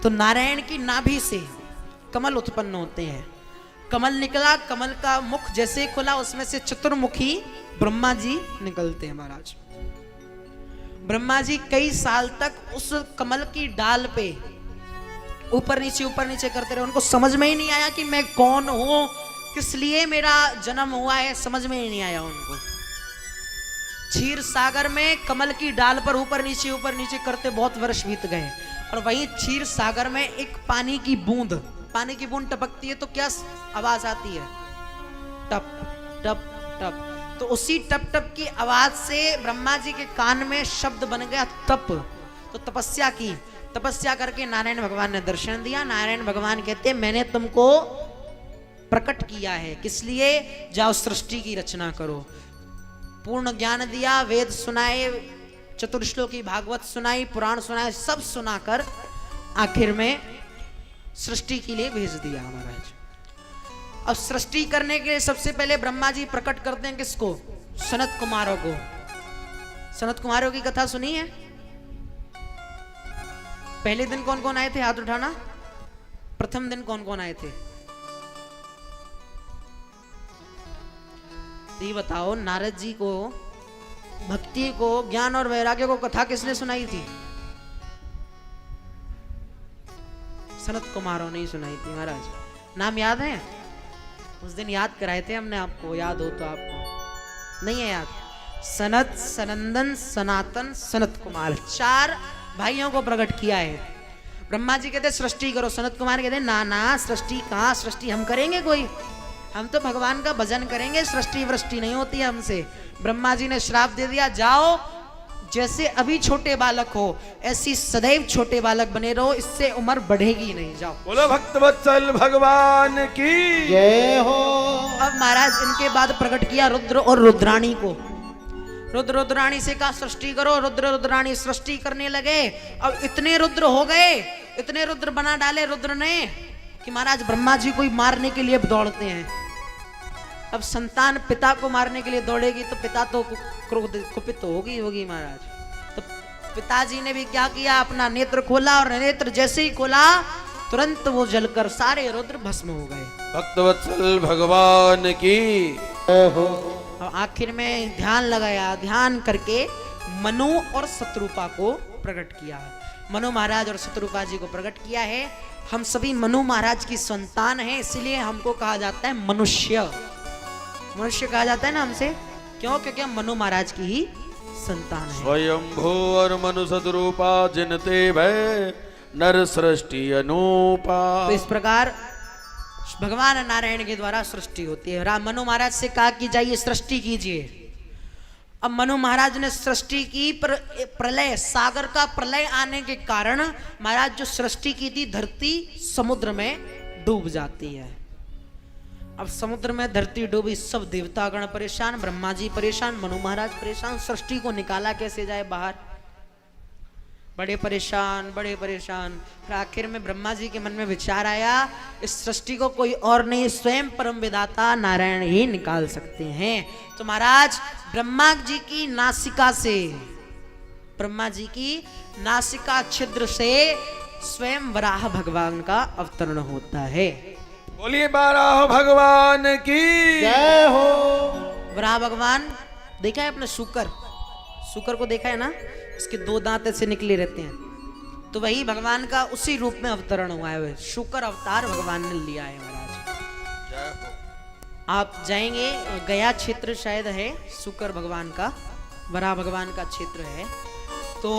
तो नारायण की नाभि से कमल उत्पन्न होते हैं। कमल निकला, कमल का मुख जैसे खुला, उसमें से चतुर्मुखी ब्रह्मा जी निकलते हैं महाराज। ब्रह्मा जी कई साल तक उस कमल की डाल पे ऊपर नीचे करते रहे। उनको समझ में ही नहीं आया कि मैं कौन हूं, किस लिए मेरा जन्म हुआ है, समझ में ही नहीं आया उनको। क्षीर सागर में कमल की डाल पर ऊपर नीचे करते बहुत वर्ष बीत गए, और वहीं क्षीर सागर में एक पानी की बूंद टपकती है तो क्या आवाज आती है? टप टप टप। तो उसी टप टप की आवाज से ब्रह्मा जी के कान में शब्द बन गया तप। तो तपस्या करके नारायण भगवान ने दर्शन दिया। नारायण भगवान कहते मैंने तुमको प्रकट किया है, किस लिए? जाओ सृष्टि की रचना करो। पूर्ण ज्ञान दिया, वेद सुनाए, चतुर्श्लोकी भागवत सुनाई, पुराण सुनाए, सब सुनाकर आखिर में सृष्टि के लिए भेज दिया महाराज। अब सृष्टि करने के लिए सबसे पहले ब्रह्मा जी प्रकट करते हैं किसको? सनत कुमारों को। सनत कुमारों की कथा सुनी है? पहले दिन कौन कौन आए थे? हाथ उठाना। प्रथम दिन कौन कौन आए थे? ये बताओ, नारद जी को भक्ति को, ज्ञान और वैराग्य को कथा किसने सुनाई थी? सनत कुमारों ने ही सुनाई थी महाराज। नाम याद है? उस दिन याद कराए थे हमने आपको, याद हो तो आपको नहीं है याद? सनत, सनंदन, सनातन, सनत कुमार, 4 भाइयों को प्रकट किया है। ब्रह्मा जी कहते सृष्टि करो, सनत कुमार कहते ना सृष्टि कहाँ, सृष्टि हम करेंगे कोई? हम तो भगवान का भजन करेंगे, सृष्टि वृष्टि नहीं होती है हमसे। ब्रह्मा जी ने श्राप दे दिया, जाओ जैसे अभी छोटे बालक हो ऐसी सदैव छोटे बालक बने रहो, इससे उम्र बढ़ेगी नहीं, जाओ। बोलो भक्तवत्सल भगवान की जय हो। अब महाराज इनके बाद प्रकट किया रुद्र और रुद्राणी को। रुद्राणी से कहा सृष्टि करो, रुद्राणी सृष्टि करने लगे। अब इतने रुद्र हो गए, इतने रुद्र बना डाले रुद्र ने कि महाराज ब्रह्मा जी को ही मारने के लिए दौड़ते हैं। अब संतान पिता को मारने के लिए दौड़ेगी तो पिता तो क्रोध कुपित होगी महाराज। तो पिताजी ने भी क्या किया, अपना नेत्र खोला, और नेत्र जैसे ही खोला तुरंत वो जलकर सारे रुद्र भस्म हो गए। भक्तवत्सल भगवान की जय हो। और आखिर में ध्यान लगाया, ध्यान करके मनु और शत्रुपा को प्रकट किया। मनु महाराज और शत्रुपा जी को प्रकट किया है। हम सभी मनु महाराज की संतान हैं, इसलिए हमको कहा जाता है मनुष्य। मनुष्य कहा जाता है ना हमसे, क्यों? क्योंकि हम मनु महाराज की ही संतान है। स्वयंभू और मनु सदरूपा जिनते भय नर सृष्टि अनूपा। तो इस प्रकार भगवान नारायण के द्वारा सृष्टि होती है। मनु महाराज से कहा कि जाइए सृष्टि कीजिए। अब मनु महाराज ने सृष्टि की, पर प्रलय, सागर का प्रलय आने के कारण महाराज जो सृष्टि की थी धरती समुद्र में डूब जाती है। अब समुद्र में धरती डूबी, सब देवतागण परेशान, ब्रह्मा जी परेशान, मनु महाराज परेशान। सृष्टि को निकाला कैसे जाए बाहर? बड़े परेशान। फिर आखिर में ब्रह्मा जी के मन में विचार आया, इस सृष्टि को कोई और नहीं, स्वयं परम विधाता नारायण ही निकाल सकते हैं। तो महाराज ब्रह्मा जी की नासिका छिद्र से स्वयं वराह भगवान का अवतरण होता है। बोलिए बारह भगवान की जय हो। वराह भगवान देखा है अपने शुकर को देखा है ना, इसके 2 दांत ऐसे निकले रहते हैं, तो वही भगवान का उसी रूप में अवतरण हुआ है। शुकर अवतार भगवान ने लिया है महाराज। आप जाएंगे, गया क्षेत्र शायद है शुकर भगवान का, वराह भगवान का क्षेत्र है। तो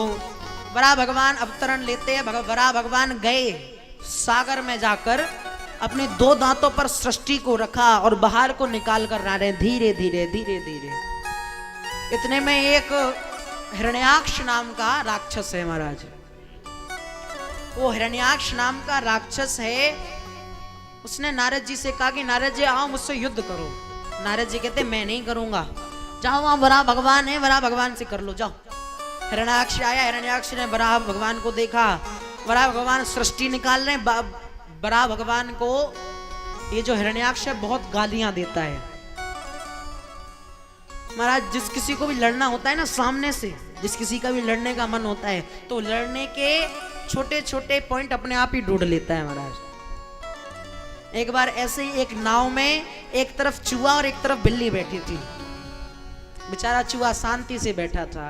वराह भगवान अवतरण लेते हैं। वराह भगवान गए सागर में, जाकर अपने 2 दांतों पर सृष्टि को रखा और बाहर को निकाल कर ला रहे धीरे धीरे। इतने में एक हिरण्याक्ष नाम का राक्षस है महाराज। वो हिरण्याक्ष नाम का राक्षस है। उसने नारद जी से कहा कि नारद जी आओ मुझसे युद्ध करो। नारद जी कहते मैं नहीं करूंगा, जाओ वहां वराह भगवान है, वराह भगवान से कर लो, जाओ। हिरण्याक्ष आया, हिरण्याक्ष ने वराह भगवान को देखा। वराह भगवान सृष्टि निकाल रहे हैं। वराह भगवान को ये जो हिरण्याक्ष है बहुत गालियां देता है महाराज। जिस किसी को भी लड़ना होता है ना सामने से, जिस किसी का भी लड़ने का मन होता है तो लड़ने के छोटे छोटे पॉइंट अपने आप ही ढूंढ लेता है महाराज। एक बार ऐसे ही एक नाव में एक तरफ चूहा और एक तरफ बिल्ली बैठी थी। बेचारा चूहा शांति से बैठा था।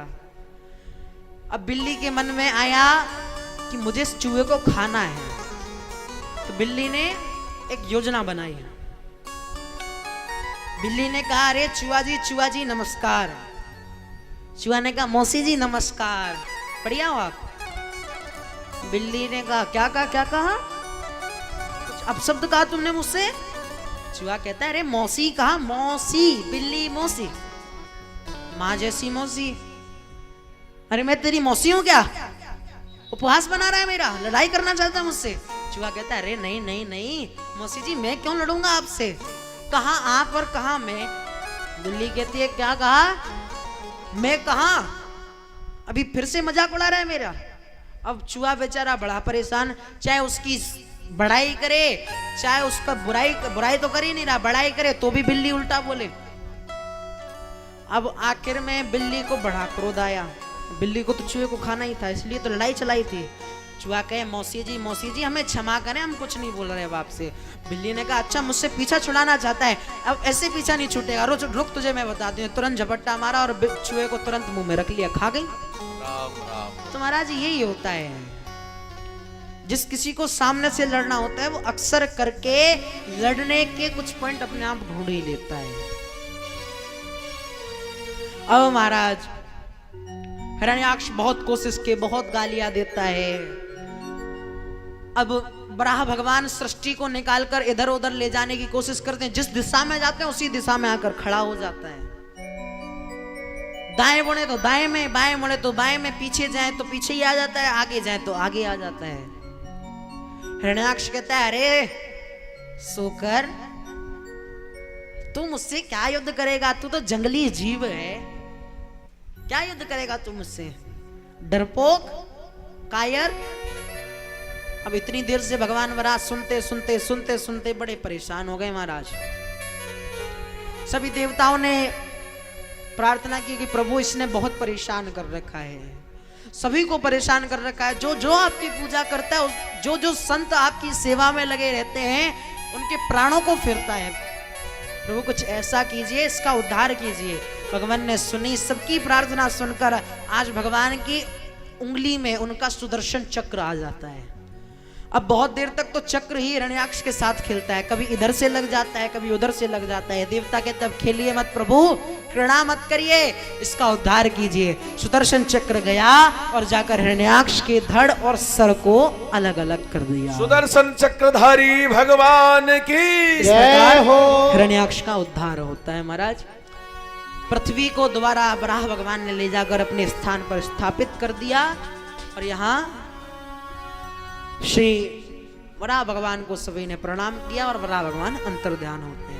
अब बिल्ली के मन में आया कि मुझे इस चूहे को खाना है, तो बिल्ली ने एक योजना बनाई। बिल्ली ने कहा, अरे चूहा जी नमस्कार। चूहा ने कहा, मौसी जी नमस्कार, बढ़िया हो आप? बिल्ली ने कहा, क्या कहा? कुछ अपशब्द कहा तुमने मुझसे? चूहा कहता है, अरे मौसी कहा, मौसी, बिल्ली मौसी, माँ जैसी मौसी। अरे मैं तेरी मौसी हूं क्या? उपहास बना रहा है मेरा, लड़ाई करना चाहता है मुझसे? चूहा कहता है, अरे नहीं मौसी जी, मैं क्यों लड़ूंगा आपसे? कहा आप और कहा मैं? बिल्ली कहती है, क्या कहा? मैं कहा? अभी फिर से मजाक उड़ा रहा है मेरा। अब चूहा बेचारा बड़ा परेशान, चाहे उसकी बड़ाई करे, चाहे उसका बुराई तो कर ही नहीं रहा, बड़ाई करे तो भी बिल्ली उल्टा बोले। अब आखिर में बिल्ली को बड़ा क्रोध आया। बिल्ली को तो चूहे को खाना ही था, इसलिए तो लड़ाई चलाई थी। चूहा कहे, मौसी जी हमें क्षमा करें, हम कुछ नहीं बोल रहे अब आपसे। बिल्ली ने कहा, अच्छा मुझसे पीछा छुड़ाना चाहता है? अब ऐसे पीछा नहीं छूटेगा, रुक तुझे मैं बता दूं। तुरंत झपट्टा मारा और चूहे को तुरंत मुंह में रख लिया, खा गई। तो महाराज यही होता है, जिस किसी को सामने से लड़ना होता है वो अक्सर करके लड़ने के कुछ पॉइंट अपने आप ढूंढ ही लेता है। अब महाराज हिरण्याक्ष बहुत कोशिश के, बहुत गालियां देता है। अब बराह भगवान सृष्टि को निकालकर इधर उधर ले जाने की कोशिश करते हैं। जिस दिशा में जाते हैं उसी दिशा में आकर खड़ा हो जाता है। दाएं मुड़े तो दाएं में, बाएं मुड़े तो बाएं में, पीछे जाए तो पीछे ही आ जाता है, आगे जाए तो आगे आ जाता है। हिरण्याक्ष कहता है, अरे सोकर, तू मुझसे क्या युद्ध करेगा? तू तो जंगली जीव है, क्या युद्ध करेगा तू मुझसे? डरपोक, कायर। अब इतनी देर से भगवान वराह सुनते बड़े परेशान हो गए महाराज। सभी देवताओं ने प्रार्थना की कि प्रभु इसने बहुत परेशान कर रखा है, सभी को परेशान कर रखा है। जो आपकी पूजा करता है, जो संत आपकी सेवा में लगे रहते हैं, उनके प्राणों को फिरता है। प्रभु कुछ ऐसा कीजिए, इसका उद्धार कीजिए। भगवान ने सुनी सबकी प्रार्थना, सुनकर आज भगवान की उंगली में उनका सुदर्शन चक्र आ जाता है। अब बहुत देर तक तो चक्र ही हिरण्याक्ष के साथ खेलता है, कभी इधर से लग जाता है, कभी उधर से लग जाता है। देवता कहते अब खेलिए मत प्रभु, घृणा मत करिए, इसका उद्धार कीजिए। सुदर्शन चक्र गया और जाकर हिरण्याक्ष के धड़ और सर को अलग अलग कर दिया। सुदर्शन चक्रधारी भगवान की जय हो। हिरण्याक्ष का उद्धार होता है महाराज। पृथ्वी को दोबारा वराह भगवान ने ले जाकर अपने स्थान पर स्थापित कर दिया और यहाँ श्री वराह भगवान को सभी ने प्रणाम किया और वराह भगवान अंतर्ध्यान होते हैं।